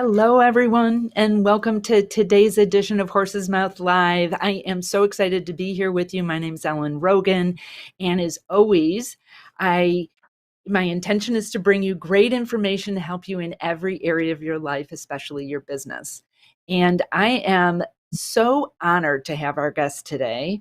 Hello, everyone, and welcome to today's edition of Horse's Mouth Live. I am so excited to be here with you. My name is Ellen Rogan, and as always, my intention is to bring you great information to help you in every area of your life, especially your business. And I am so honored to have our guest today,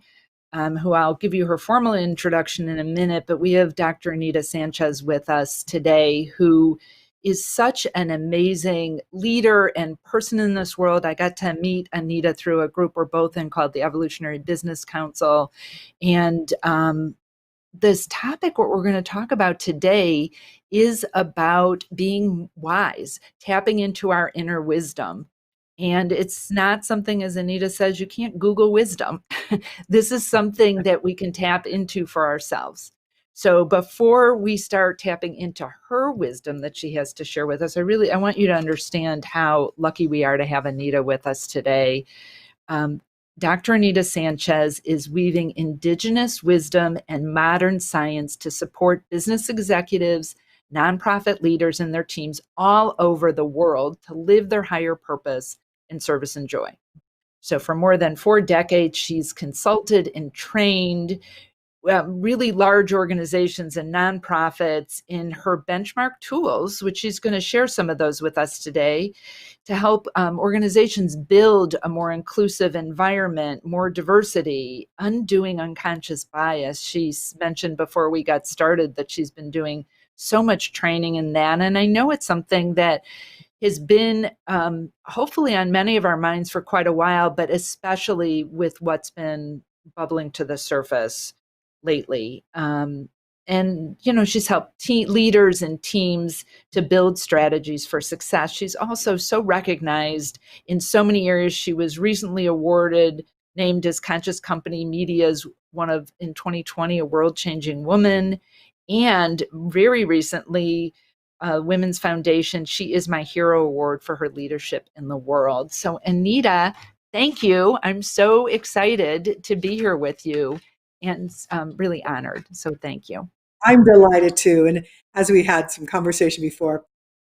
who I'll give you her formal introduction in a minute, but we have Dr. Anita Sanchez with us today, who is such an amazing leader and person in this world. I got to meet Anita through a group we're both in called the Evolutionary Business Council. And this topic, what we're going to talk about today, is about being wise, tapping into our inner wisdom. And it's not something, as Anita says, you can't Google wisdom. This is something that we can tap into for ourselves. So before we start tapping into her wisdom that she has to share with us, I want you to understand how lucky we are to have Anita with us today. Dr. Anita Sanchez is weaving indigenous wisdom and modern science to support business executives, nonprofit leaders, and their teams all over the world to live their higher purpose in service and joy. So for more than 4 decades, she's consulted and trained really large organizations and nonprofits in her benchmark tools, which she's going to share some of those with us today, to help organizations build a more inclusive environment, more diversity, undoing unconscious bias. She's mentioned before we got started that she's been doing so much training in that. And I know it's something that has been hopefully on many of our minds for quite a while, but especially with what's been bubbling to the surface lately. And, she's helped leaders and teams to build strategies for success. She's also so recognized in so many areas. She was recently awarded, named as Conscious Company Media's in 2020, a world-changing woman. And very recently, Women's Foundation, She Is My Hero Award for her leadership in the world. So Anita, thank you. I'm so excited to be here with you and really honored. So thank you. I'm delighted too. And as we had some conversation before,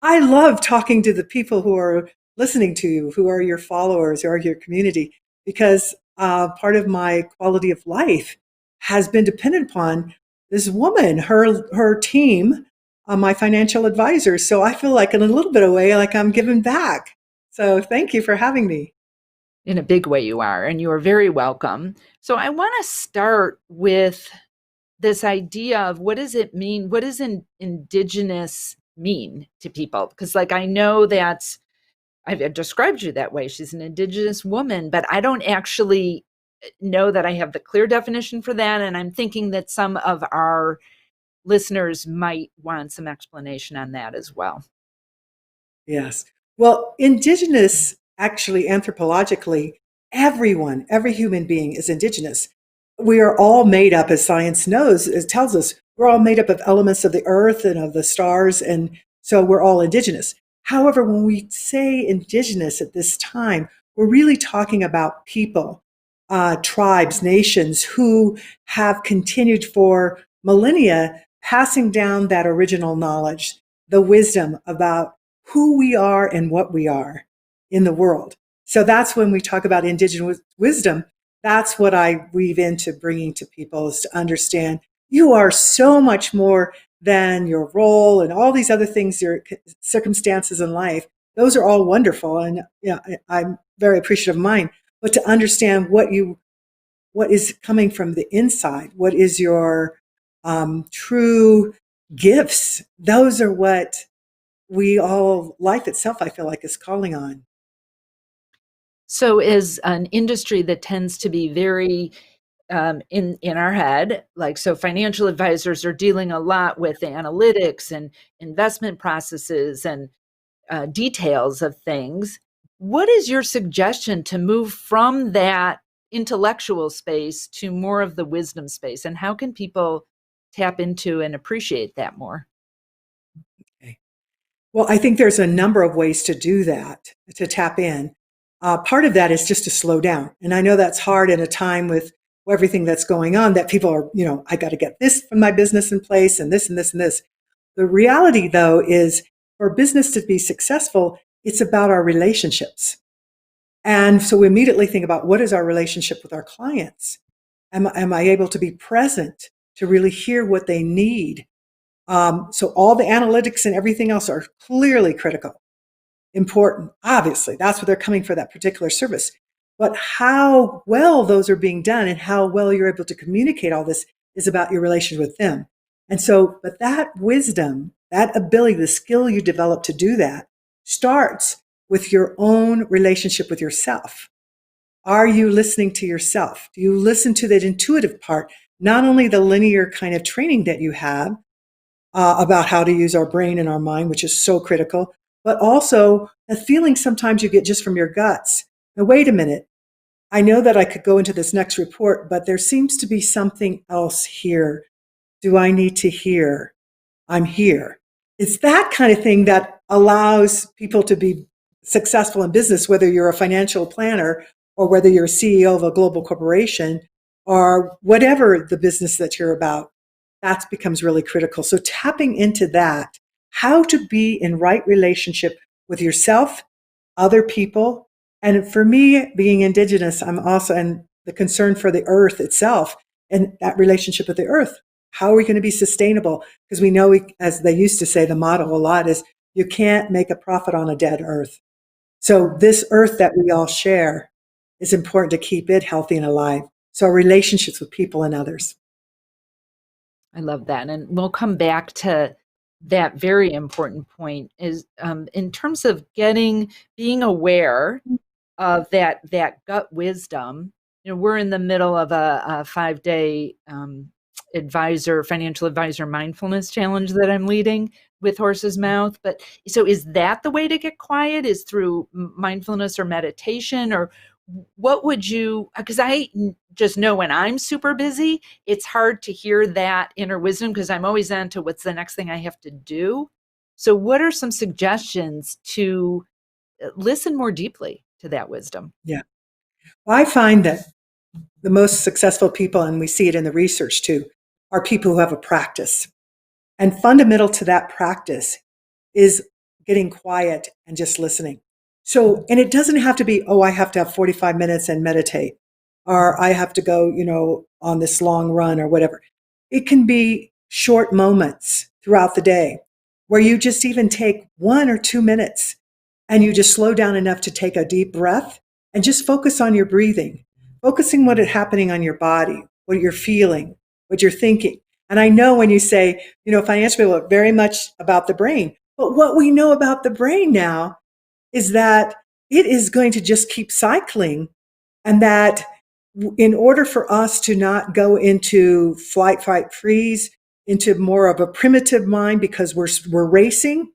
I love talking to the people who are listening to you, who are your followers, who are your community, because part of my quality of life has been dependent upon this woman, her team, my financial advisors. So I feel like in a little bit of a way, like I'm giving back. So thank you for having me. In a big way you are, and you are very welcome. So I want to start with this idea of what does it mean? What does indigenous mean to people? Because I know I've described you that way. She's an indigenous woman, but I don't actually know that I have the clear definition for that. And I'm thinking that some of our listeners might want some explanation on that as well. Yes. Well, indigenous, actually, anthropologically, every human being is indigenous. We are all made up, as science knows, it tells us, we're all made up of elements of the earth and of the stars, and so we're all indigenous. However, when we say indigenous at this time, we're really talking about people, tribes, nations who have continued for millennia passing down that original knowledge, the wisdom about who we are and what we are in the world. So that's when we talk about indigenous wisdom. That's what I weave into bringing to people, is to understand you are so much more than your role and all these other things, your circumstances in life. Those are all wonderful, and I'm very appreciative of mine. But to understand what is coming from the inside, what is your true gifts, those are what life itself, I feel like, is calling on. So as an industry that tends to be very in our head, so financial advisors are dealing a lot with analytics and investment processes and details of things. What is your suggestion to move from that intellectual space to more of the wisdom space? And how can people tap into and appreciate that more? Okay. Well, I think there's a number of ways to do that, to tap in. Part of that is just to slow down. And I know that's hard in a time with everything that's going on, that people are, I got to get this from my business in place and this and this and this. The reality, though, is for business to be successful, It's about our relationships. And so we immediately think about, what is our relationship with our clients? Am I able to be present to really hear what they need? So all the analytics and everything else are clearly critical, important. Obviously, that's what they're coming for, that particular service. But how well those are being done and how well you're able to communicate all this is about your relationship with them. And so, but that wisdom, that ability, the skill you develop to do that starts with your own relationship with yourself. Are you listening to yourself? Do you listen to that intuitive part? Not only the linear kind of training that you have about how to use our brain and our mind, which is so critical, but also a feeling sometimes you get just from your guts. Now, wait a minute. I know that I could go into this next report, but there seems to be something else here. Do I need to hear? I'm here. It's that kind of thing that allows people to be successful in business, whether you're a financial planner or whether you're a CEO of a global corporation or whatever the business that you're about. That becomes really critical. So tapping into that, how to be in right relationship with yourself, other people. And for me, being Indigenous, I'm also, and the concern for the earth itself and that relationship with the earth. How are we going to be sustainable? Because we know, as they used to say, the motto a lot is, you can't make a profit on a dead earth. So this earth that we all share is important to keep it healthy and alive. So our relationships with people and others. I love that. And we'll come back to that very important point is in terms of being aware of that gut wisdom. We're in the middle of a 5-day financial advisor mindfulness challenge that I'm leading with Horse's Mouth. But so is that the way to get quiet, is through mindfulness or meditation? Or what would you, because I just know when I'm super busy, it's hard to hear that inner wisdom because I'm always on to what's the next thing I have to do. So what are some suggestions to listen more deeply to that wisdom? Yeah. Well, I find that the most successful people, and we see it in the research too, are people who have a practice. And fundamental to that practice is getting quiet and just listening. So, and it doesn't have to be, oh, I have to have 45 minutes and meditate, or I have to go, on this long run or whatever. It can be short moments throughout the day where you just even take 1 or 2 minutes and you just slow down enough to take a deep breath and just focus on your breathing, focusing what is happening on your body, what you're feeling, what you're thinking. And I know when you say, financial people are very much about the brain, but what we know about the brain now is that it is going to just keep cycling, and that in order for us to not go into flight, fight, freeze, into more of a primitive mind because we're racing,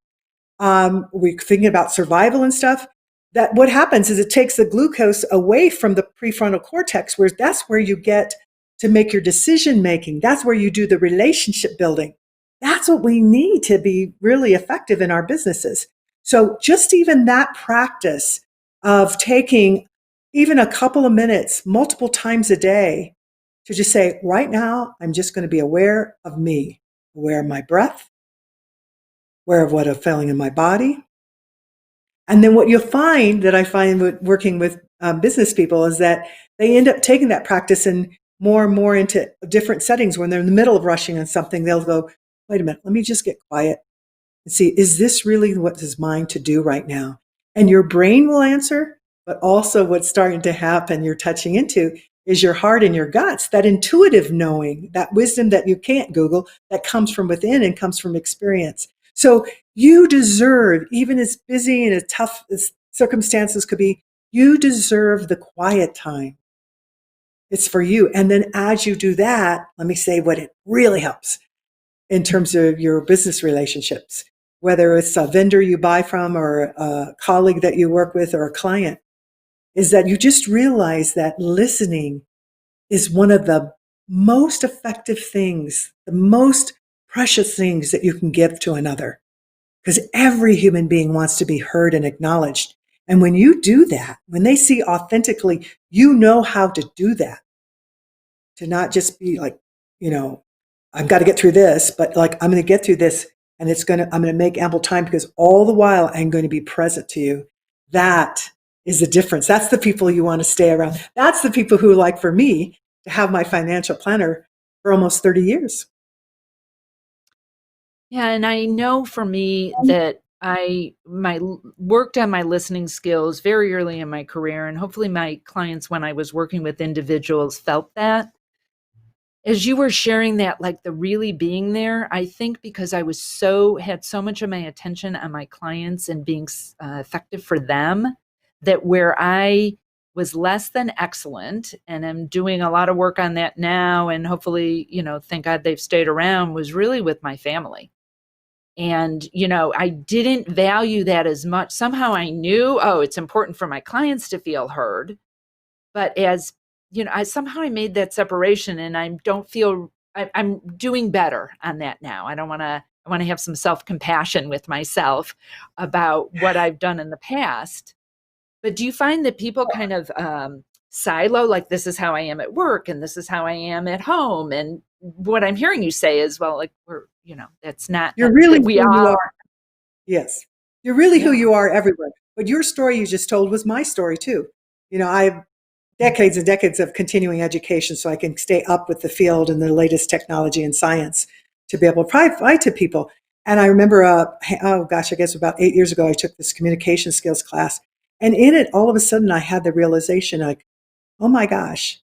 we're thinking about survival and stuff, that what happens is it takes the glucose away from the prefrontal cortex, where that's where you get to make your decision making. That's where you do the relationship building. That's what we need to be really effective in our businesses. So just even that practice of taking even a couple of minutes, multiple times a day, to just say, right now, I'm just going to be aware of me, aware of my breath, aware of what I'm feeling in my body. And then what you'll find, that I find with working with business people, is that they end up taking that practice and more into different settings. When they're in the middle of rushing on something, they'll go, wait a minute, let me just get quiet and see, is this really what is mine to do right now? And your brain will answer, but also what's starting to happen, you're touching into, is your heart and your guts, that intuitive knowing, that wisdom that you can't Google, that comes from within and comes from experience. So you deserve, even as busy and as tough as circumstances could be, you deserve the quiet time. It's for you. And then as you do that, let me say what it really helps in terms of your business relationships, whether it's a vendor you buy from or a colleague that you work with or a client, is that you just realize that listening is one of the most effective things, the most precious things that you can give to another. Because every human being wants to be heard and acknowledged. And when you do that, when they see authentically, you know how to do that. To not just be like, I've got to get through this, but like, I'm going to get through this and I'm going to make ample time because all the while I'm going to be present to you. That is the difference. That's the people you want to stay around. That's the people who, like for me, to have my financial planner for almost 30 years. Yeah, and I know for me that I worked on my listening skills very early in my career, and hopefully my clients when I was working with individuals felt that. As you were sharing that, like the really being there, I think because I was had so much of my attention on my clients and being effective for them, that where I was less than excellent, and I'm doing a lot of work on that now, and hopefully, thank God they've stayed around, was really with my family. And, I didn't value that as much. Somehow I knew, oh, it's important for my clients to feel heard. But as, I made that separation, and I don't feel I'm doing better on that now. I want to have some self-compassion with myself about what I've done in the past. But do you find that people kind of silo, like this is how I am at work and this is how I am at home? And what I'm hearing you say is, well, like that's not You're really that we who you are. are. Yes. You're really who Yeah. you are everywhere. But your story you just told was my story too. I have decades and decades of continuing education so I can stay up with the field and the latest technology and science to be able to provide to people. And I remember, oh gosh, I guess about 8 years ago, I took this communication skills class. And in it, all of a sudden, I had the realization like, oh my gosh,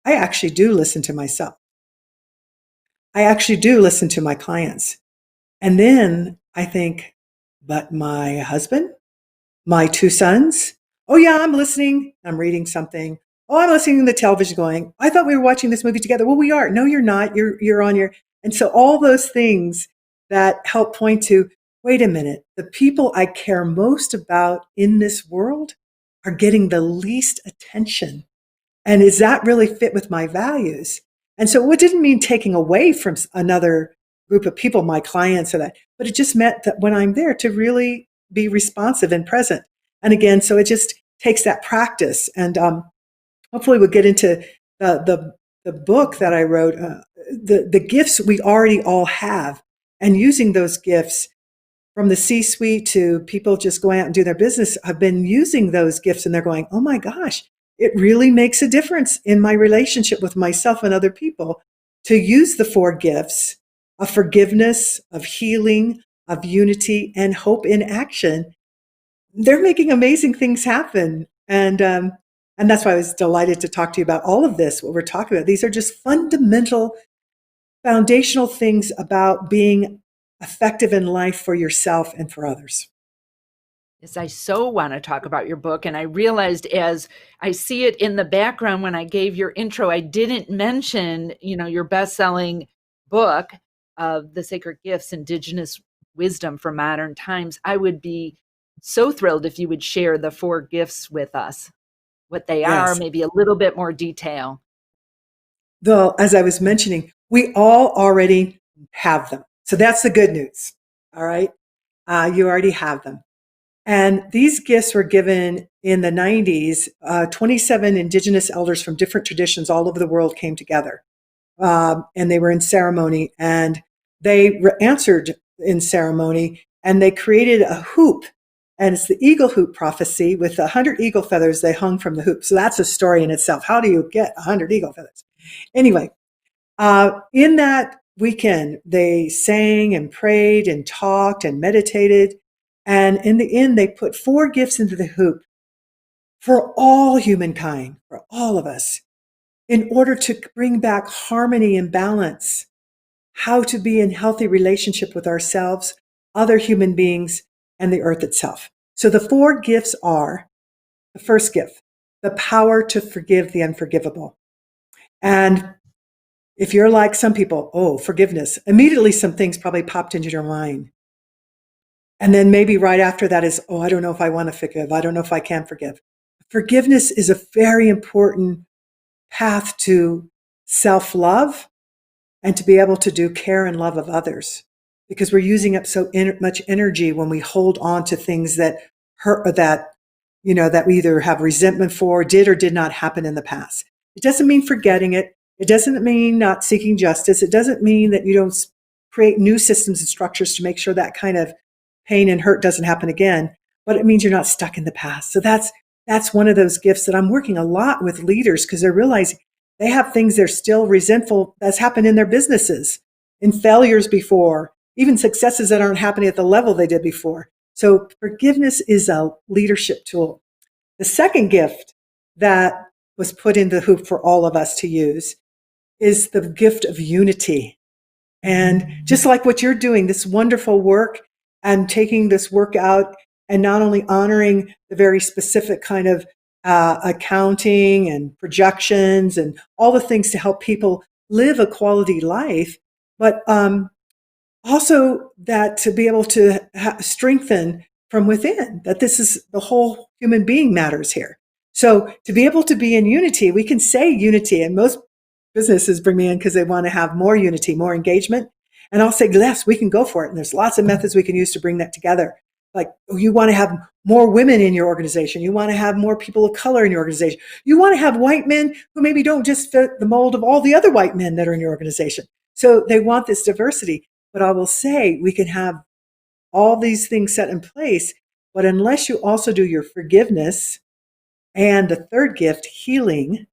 I actually do listen to myself. I actually do listen to my clients. And then I think, but my husband, my two sons, oh yeah, I'm listening. I'm reading something. Oh, I'm listening to the television going, I thought we were watching this movie together. Well, we are. No, you're not. You're on your, and so all those things that help point to, wait a minute, the people I care most about in this world are getting the least attention. And is that really fit with my values? And so it didn't mean taking away from another group of people, my clients or that, but it just meant that when I'm there to really be responsive and present. And again, so it just takes that practice. And hopefully we'll get into the book that I wrote, the gifts we already all have, and using those gifts from the C-suite to people just going out and do their business have been using those gifts, and they're going, oh my gosh, it really makes a difference in my relationship with myself and other people to use the four gifts of forgiveness, of healing, of unity, and hope in action. They're making amazing things happen. And that's why I was delighted to talk to you about all of this, what we're talking about. These are just fundamental, foundational things about being effective in life for yourself and for others. Yes, I so want to talk about your book. And I realized as I see it in the background when I gave your intro, I didn't mention, your best-selling book of The Sacred Gifts, Indigenous Wisdom for Modern Times. I would be so thrilled if you would share the four gifts with us, what they are, Yes. maybe a little bit more detail. Though, as I was mentioning, we all already have them. So that's the good news. All right. You already have them. And these gifts were given in the 90s. 27 Indigenous elders from different traditions all over the world came together. And they were in ceremony, and they answered in ceremony, and they created a hoop. And it's the eagle hoop prophecy with 100 eagle feathers they hung from the hoop. So that's a story in itself. How do you get 100 eagle feathers? Anyway, in that weekend, they sang and prayed and talked and meditated. And in the end, they put four gifts into the hoop for all humankind, for all of us, in order to bring back harmony and balance, how to be in healthy relationship with ourselves, other human beings, and the earth itself. So the four gifts are the first gift, the power to forgive the unforgivable. And if you're like some people, oh, forgiveness, immediately some things probably popped into your mind. And then maybe right after that is, oh, I don't know if I want to forgive. I don't know if I can forgive. Forgiveness is a very important path to self-love and to be able to do care and love of others, because we're using up so much energy when we hold on to things that hurt, or that we either have resentment for, did or did not happen in the past. It doesn't mean forgetting it. It doesn't mean not seeking justice. It doesn't mean that you don't create new systems and structures to make sure that kind of pain and hurt doesn't happen again. But it means you're not stuck in the past. So that's one of those gifts that I'm working a lot with leaders, because they're realizing they have things they're still resentful that's happened in their businesses, in failures before, even successes that aren't happening at the level they did before. So forgiveness is a leadership tool. The second gift that was put in the hoop for all of us to use is the gift of unity. And just like what you're doing, this wonderful work and taking this work out and not only honoring the very specific kind of accounting and projections and all the things to help people live a quality life, but also that to be able to strengthen from within, that this is the whole human being matters here. So to be able to be in unity, we can say unity, and most businesses bring me in because they want to have more unity, more engagement. And I'll say, yes, we can go for it. And there's lots of methods we can use to bring that together. Like, you want to have more women in your organization. You want to have more people of color in your organization. You want to have white men who maybe don't just fit the mold of all the other white men that are in your organization. So they want this diversity. But I will say we can have all these things set in place, but unless you also do your forgiveness and the third gift, healing,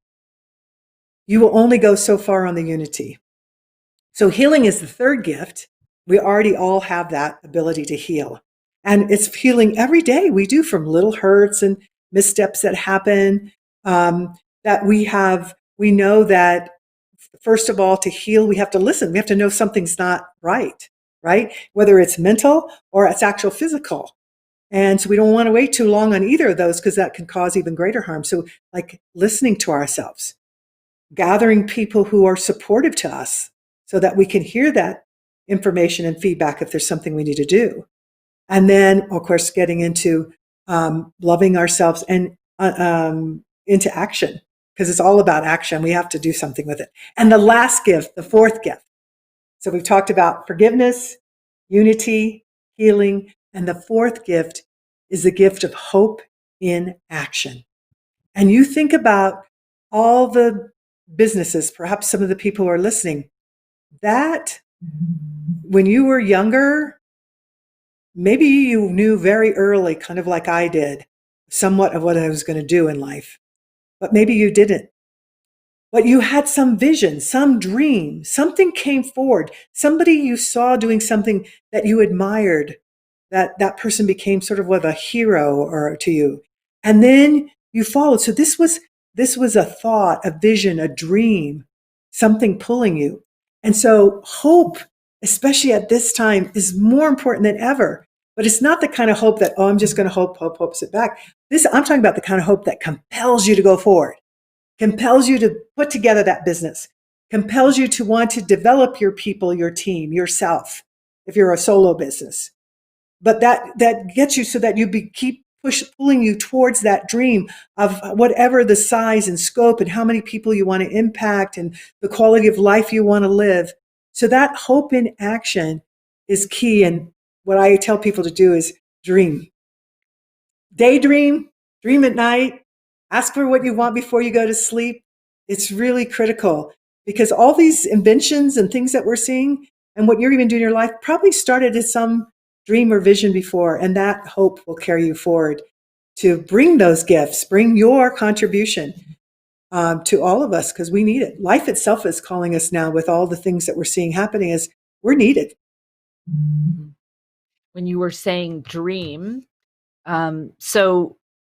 you will only go so far on the unity. So healing is the third gift. We already all have that ability to heal. And it's healing every day we do, from little hurts and missteps that happen, that we know that, first of all, to heal, we have to listen. We have to know something's not right? Whether it's mental or it's actual physical. And so we don't want to wait too long on either of those, because that can cause even greater harm. So, like, listening to ourselves, gathering people who are supportive to us so that we can hear that information and feedback if there's something we need to do. And then, of course, getting into loving ourselves and into action, because it's all about action. We have to do something with it. And the last gift, the fourth gift. So we've talked about forgiveness, unity, healing, and the fourth gift is the gift of hope in action. And you think about all the businesses, perhaps some of the people who are listening, that when you were younger, maybe you knew very early, kind of like I did, somewhat of what I was going to do in life, but maybe you didn't. But you had some vision, some dream, something came forward, somebody you saw doing something that you admired, that person became sort of a hero or to you. And then you followed. So this was a thought, a vision, a dream, something pulling you. And so hope, especially at this time, is more important than ever. But it's not the kind of hope that, oh, I'm just going to hope, sit back. I'm talking about the kind of hope that compels you to go forward, compels you to put together that business, compels you to want to develop your people, your team, yourself, if you're a solo business. But that gets you so that you keep pulling you towards that dream of whatever the size and scope and how many people you want to impact and the quality of life you want to live. So that hope in action is key. And what I tell people to do is dream. Daydream, dream at night, ask for what you want before you go to sleep. It's really critical, because all these inventions and things that we're seeing and what you're even doing in your life probably started as some dream or vision before. And that hope will carry you forward to bring those gifts, bring your contribution to all of us, because we need it. Life itself is calling us now with all the things that we're seeing happening, is we're needed. When you were saying dream, and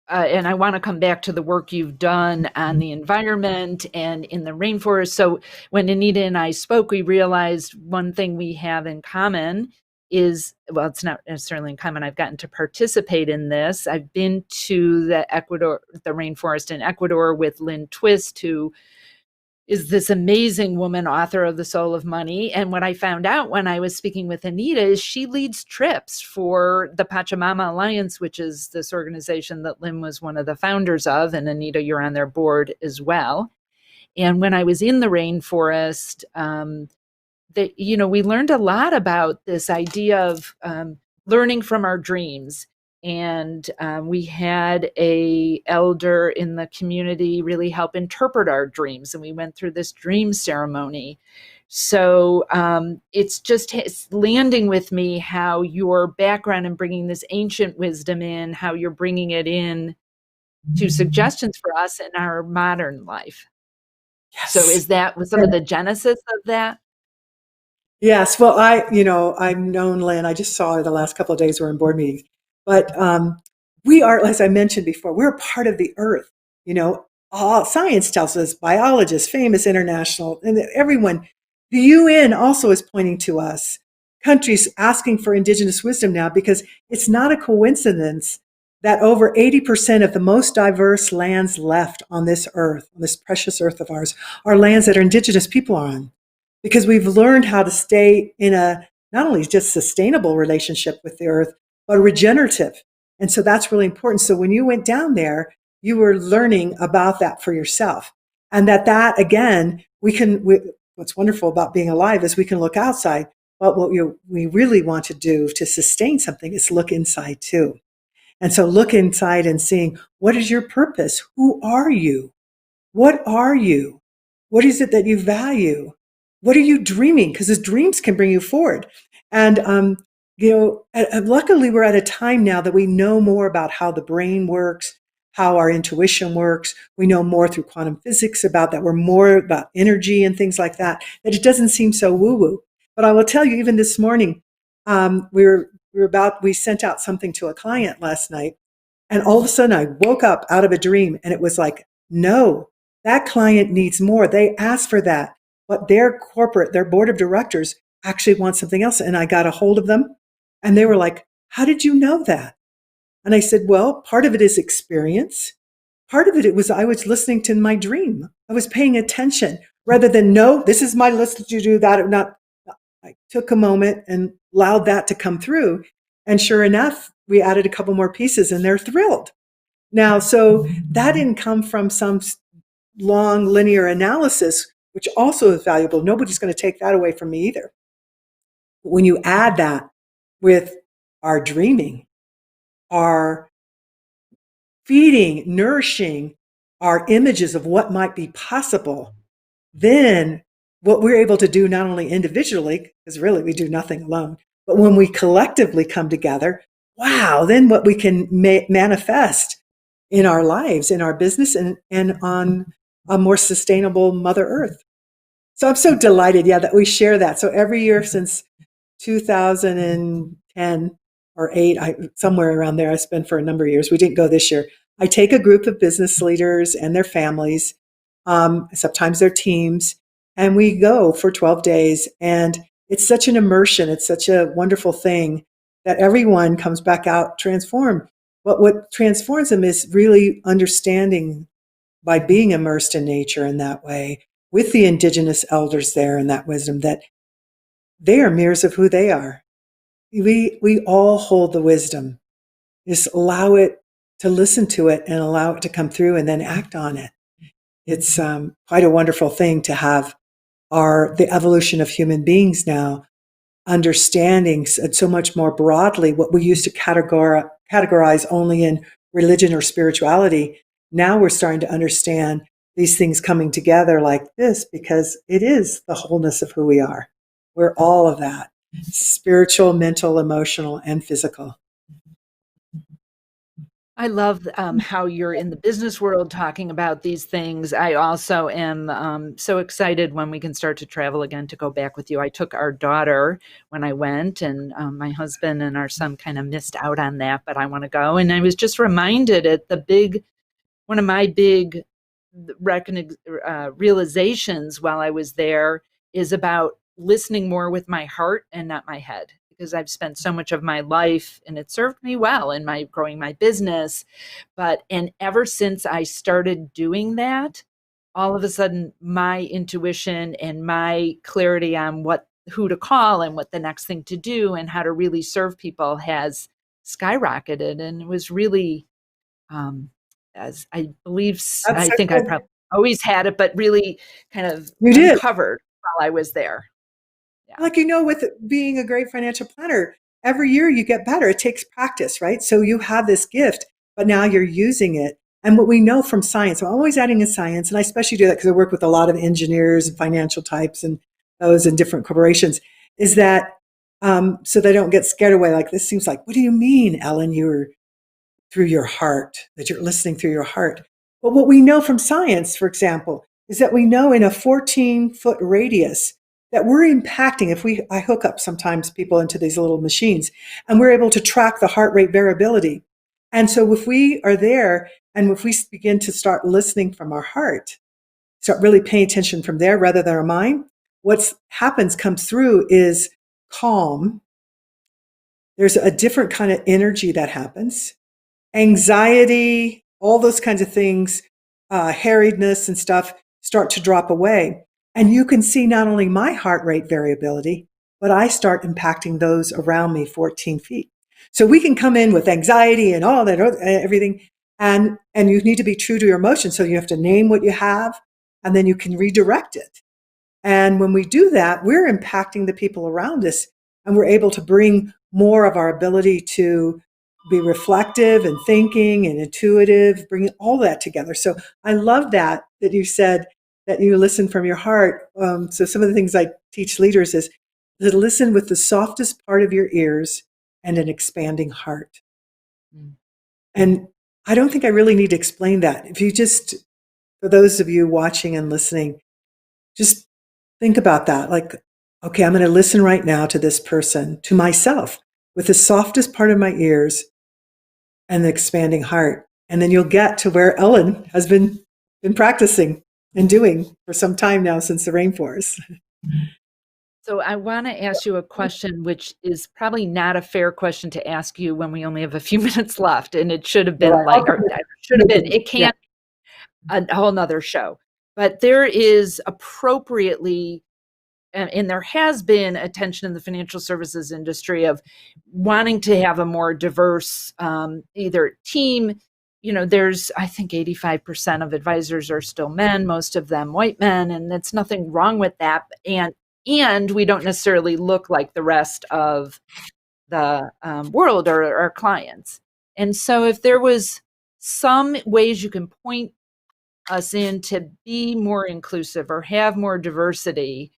I want to come back to the work you've done on the environment and in the rainforest. So when Anita and I spoke, we realized one thing we have in common is, well, it's not necessarily in common. I've gotten to participate in this. I've been to the rainforest in Ecuador with Lynn Twist, who is this amazing woman, author of The Soul of Money. And what I found out when I was speaking with Anita is she leads trips for the Pachamama Alliance, which is this organization that Lynn was one of the founders of. And Anita, you're on their board as well. And when I was in the rainforest, we learned a lot about this idea of learning from our dreams. And we had a elder in the community really help interpret our dreams. And we went through this dream ceremony. So it's landing with me how your background and bringing this ancient wisdom in, how you're bringing it in to suggestions for us in our modern life. So Yes. is that was some of the genesis of that? Yes. Well, I've known Lynn. I just saw her the last couple of days. We're in board meetings, but we are, as I mentioned before, we're a part of the earth. You know, all science tells us, biologists, famous international, and everyone. The UN also is pointing to us, countries asking for indigenous wisdom now, because it's not a coincidence that over 80% of the most diverse lands left on this earth, on this precious earth of ours, are lands that are indigenous people are on, because we've learned how to stay in a not only just sustainable relationship with the earth, but regenerative. And so that's really important. So when you went down there, you were learning about that for yourself. And that again, what's wonderful about being alive is we can look outside, but we really want to do to sustain something is look inside too. And so look inside and seeing, what is your purpose? Who are you? What are you? What is it that you value? What are you dreaming? Because his dreams can bring you forward. And, luckily we're at a time now that we know more about how the brain works, how our intuition works. We know more through quantum physics about that. We're more about energy and things like that, that it doesn't seem so woo woo. But I will tell you, even this morning, we sent out something to a client last night, and all of a sudden I woke up out of a dream and it was like, no, that client needs more. They asked for that, but their board of directors actually wants something else. And I got a hold of them and they were like, how did you know that? And I said, well, part of it is experience. Part of it was I was listening to my dream. I was paying attention rather than, no, this is my list to do that or not. I took a moment and allowed that to come through. And sure enough, we added a couple more pieces and they're thrilled. Now, so that didn't come from some long linear analysis, which also is valuable. Nobody's going to take that away from me either. But when you add that with our dreaming, our feeding, nourishing our images of what might be possible, then what we're able to do not only individually, because really we do nothing alone, but when we collectively come together, wow, then what we can manifest in our lives, in our business, and on a more sustainable Mother Earth. So I'm so delighted, yeah, that we share that. So every year since 2010 or 8, somewhere around there, I spent for a number of years. We didn't go this year. I take a group of business leaders and their families, sometimes their teams, and we go for 12 days. And it's such an immersion. It's such a wonderful thing that everyone comes back out transformed. But what transforms them is really understanding, by being immersed in nature in that way, with the indigenous elders there and that wisdom, that they are mirrors of who they are. We all hold the wisdom. Just allow it to listen to it and allow it to come through and then act on it. It's quite a wonderful thing to have the evolution of human beings now understanding so much more broadly what we used to categorize only in religion or spirituality. Now we're starting to understand these things coming together like this because it is the wholeness of who we are. We're all of that: spiritual, mental, emotional, and physical. I love how you're in the business world talking about these things. I also am so excited when we can start to travel again to go back with you. I took our daughter when I went, and my husband and our son kind of missed out on that, but I want to go. And I was just reminded at one of my big realizations while I was there is about listening more with my heart and not my head, because I've spent so much of my life and it served me well in my growing my business. And ever since I started doing that, all of a sudden my intuition and my clarity on who to call and what the next thing to do and how to really serve people has skyrocketed. And it was really, as I believe, That's I so think I good. probably always had it, but really kind of You did. uncovered while I was there. Yeah. Like, with being a great financial planner, every year you get better. It takes practice, right? So you have this gift, but now you're using it. And what we know from science, I'm always adding in science, and I especially do that because I work with a lot of engineers and financial types and those in different corporations, is that so they don't get scared away. Like, this seems like, what do you mean, Ellen? You're through your heart, that you're listening through your heart. But what we know from science, for example, is that we know in a 14-foot radius that we're impacting. I hook up sometimes people into these little machines, and we're able to track the heart rate variability. And so if we are there, and if we begin to start listening from our heart, start really paying attention from there rather than our mind, what comes through is calm. There's a different kind of energy that happens. Anxiety, all those kinds of things, harriedness and stuff start to drop away. And you can see not only my heart rate variability, but I start impacting those around me 14 feet. So we can come in with anxiety and all that, everything, and you need to be true to your emotions. So you have to name what you have, and then you can redirect it. And when we do that, we're impacting the people around us, and we're able to bring more of our ability to be reflective and thinking and intuitive, bringing all that together. So I love that you said that you listen from your heart. So some of the things I teach leaders is to listen with the softest part of your ears and an expanding heart. Mm. And I don't think I really need to explain that. If you just, for those of you watching and listening, just think about that. Like, okay, I'm going to listen right now to this person, to myself, with the softest part of my ears and the expanding heart. And then you'll get to where Ellen has been practicing and doing for some time now, since the rainforest. So I want to ask you a question, which is probably not a fair question to ask you when we only have a few minutes left, and it should have been it can't a whole nother show. But there is appropriately, and there has been attention in the financial services industry of wanting to have a more diverse either team. There's, I think 85% of advisors are still men, most of them white men, and that's nothing wrong with that. And we don't necessarily look like the rest of the world or our clients. And so if there was some ways you can point us in to be more inclusive or have more diversity,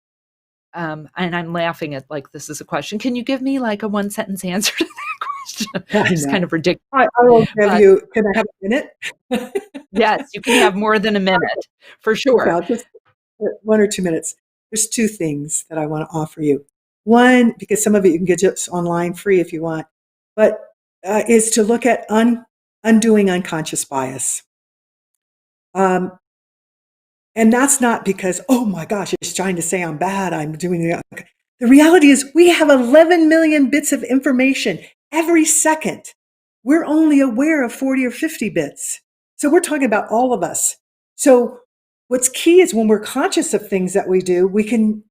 and I'm laughing at like this is a question. Can you give me like a one sentence answer to that question? It's kind of ridiculous. I will give you. Can I have a minute? Yes, you can have more than a minute for sure. Okay, just 1 or 2 minutes. There's 2 things that I want to offer you. One, because some of it you can get just online free if you want, but is to look at undoing unconscious bias. And that's not because, oh my gosh, it's trying to say I'm bad, I'm doing it. The reality is we have 11 million bits of information every second. We're only aware of 40 or 50 bits. So we're talking about all of us. So what's key is when we're conscious of things that we do, we can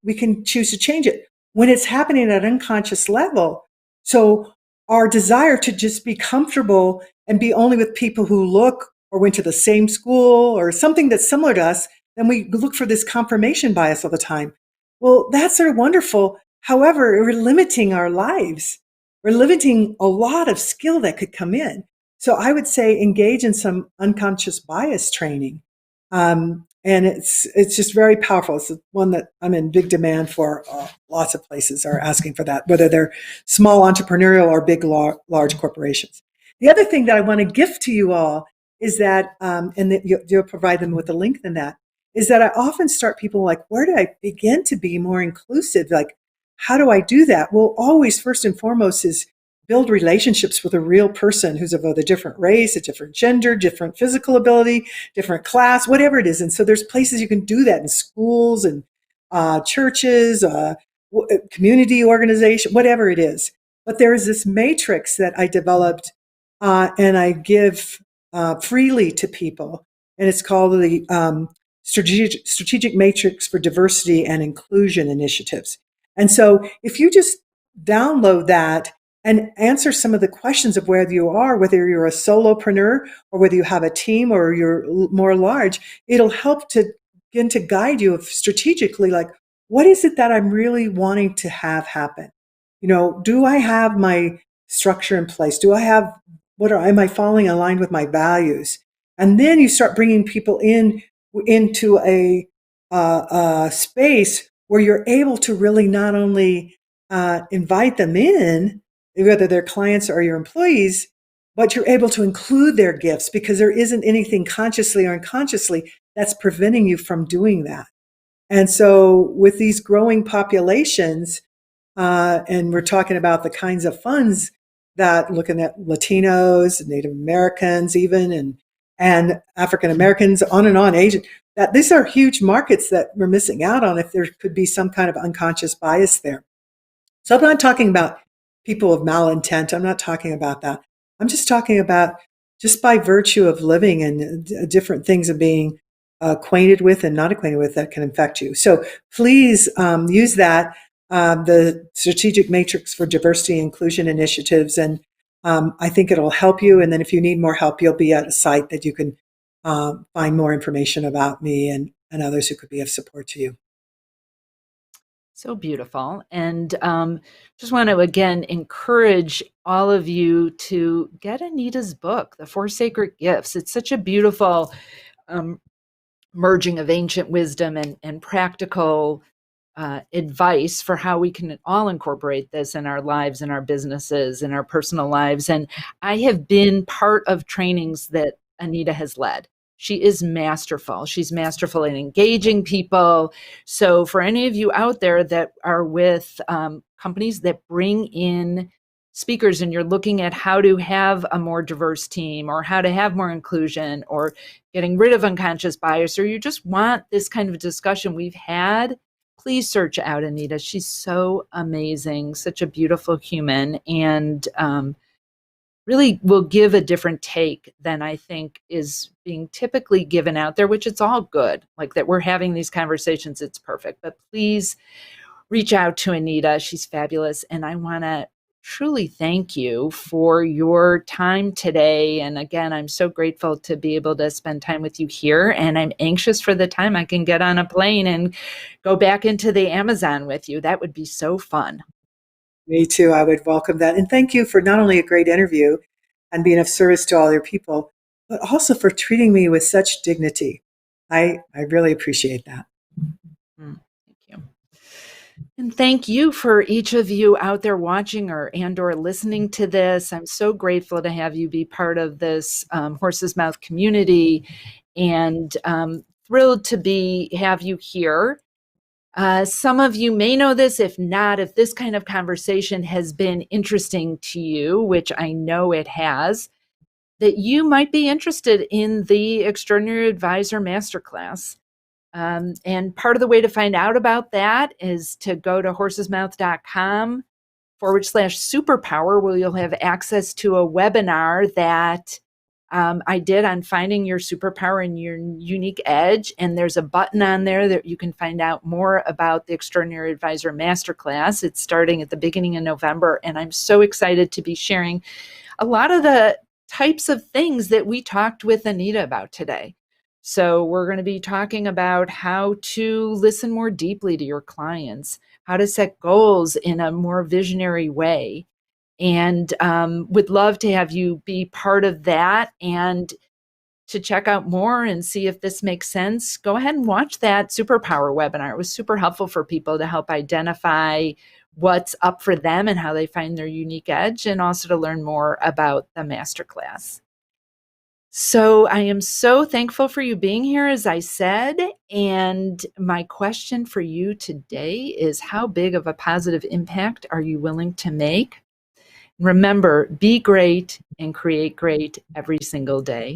choose to change it. When it's happening at an unconscious level, so our desire to just be comfortable and be only with people who look or went to the same school or something that's similar to us, then we look for this confirmation bias all the time. Well, that's sort of wonderful. However, we're limiting our lives. We're limiting a lot of skill that could come in. So I would say engage in some unconscious bias training. And it's just very powerful. It's one that I'm in big demand for. Lots of places are asking for that, whether they're small entrepreneurial or big, large corporations. The other thing that I want to gift to you all is that, and that you'll provide them with a link in that, is that I often start people like, where do I begin to be more inclusive? Like, how do I do that? Well, always first and foremost is build relationships with a real person who's of a different race, a different gender, different physical ability, different class, whatever it is. And so there's places you can do that in schools and churches, community organization, whatever it is. But there is this matrix that I developed and I give freely to people. And it's called the Strategic Matrix for Diversity and Inclusion Initiatives. And so if you just download that and answer some of the questions of whether you're a solopreneur or whether you have a team or you're more large, it'll help to begin to guide you strategically, like, what is it that I'm really wanting to have happen? Do I have my structure in place? Am I falling aligned with my values? And then you start bringing people into a space where you're able to really not only invite them in, whether they're clients or your employees, but you're able to include their gifts because there isn't anything consciously or unconsciously that's preventing you from doing that. And so with these growing populations, and we're talking about the kinds of funds that looking at Latinos, Native Americans, even, and African Americans, on and on, Asian, that these are huge markets that we're missing out on if there could be some kind of unconscious bias there. So I'm not talking about people of malintent. I'm not talking about that. I'm just talking about just by virtue of living and different things of being acquainted with and not acquainted with that can infect you. So please use that, the strategic matrix for diversity and inclusion initiatives. And I think it'll help you. And then if you need more help, you'll be at a site that you can find more information about me and others who could be of support to you. So beautiful. And just want to again encourage all of you to get Anita's book, The Four Sacred Gifts. It's such a beautiful merging of ancient wisdom and practical advice for how we can all incorporate this in our lives, in our businesses, in our personal lives. And I have been part of trainings that Anita has led. She is masterful. She's masterful in engaging people. So for any of you out there that are with companies that bring in speakers and you're looking at how to have a more diverse team or how to have more inclusion or getting rid of unconscious bias, or you just want this kind of discussion we've had, please search out Anita. She's so amazing, such a beautiful human, and really will give a different take than I think is being typically given out there, which it's all good. Like that we're having these conversations, it's perfect. But please reach out to Anita. She's fabulous. And I want to truly thank you for your time today. And again, I'm so grateful to be able to spend time with you here. And I'm anxious for the time I can get on a plane and go back into the Amazon with you. That would be so fun. Me too. I would welcome that. And thank you for not only a great interview and being of service to all your people, but also for treating me with such dignity. I really appreciate that. Thank you. And thank you for each of you out there watching or listening to this. I'm so grateful to have you be part of this Horse's Mouth community, and thrilled to have you here. Some of you may know this. If not, if this kind of conversation has been interesting to you, which I know it has, that you might be interested in the Extraordinary Advisor Masterclass. And part of the way to find out about that is to go to horsesmouth.com/superpower, where you'll have access to a webinar that I did on finding your superpower and your unique edge. And there's a button on there that you can find out more about the Extraordinary Advisor Masterclass. It's starting at the beginning of November. And I'm so excited to be sharing a lot of the types of things that we talked with Anita about today. So we're going to be talking about how to listen more deeply to your clients, how to set goals in a more visionary way, and would love to have you be part of that. And to check out more and see if this makes sense, go ahead and watch that Superpower webinar. It was super helpful for people to help identify what's up for them and how they find their unique edge, and also to learn more about the masterclass. So I am so thankful for you being here, as I said. And my question for you today is, how big of a positive impact are you willing to make? Remember, be great and create great every single day.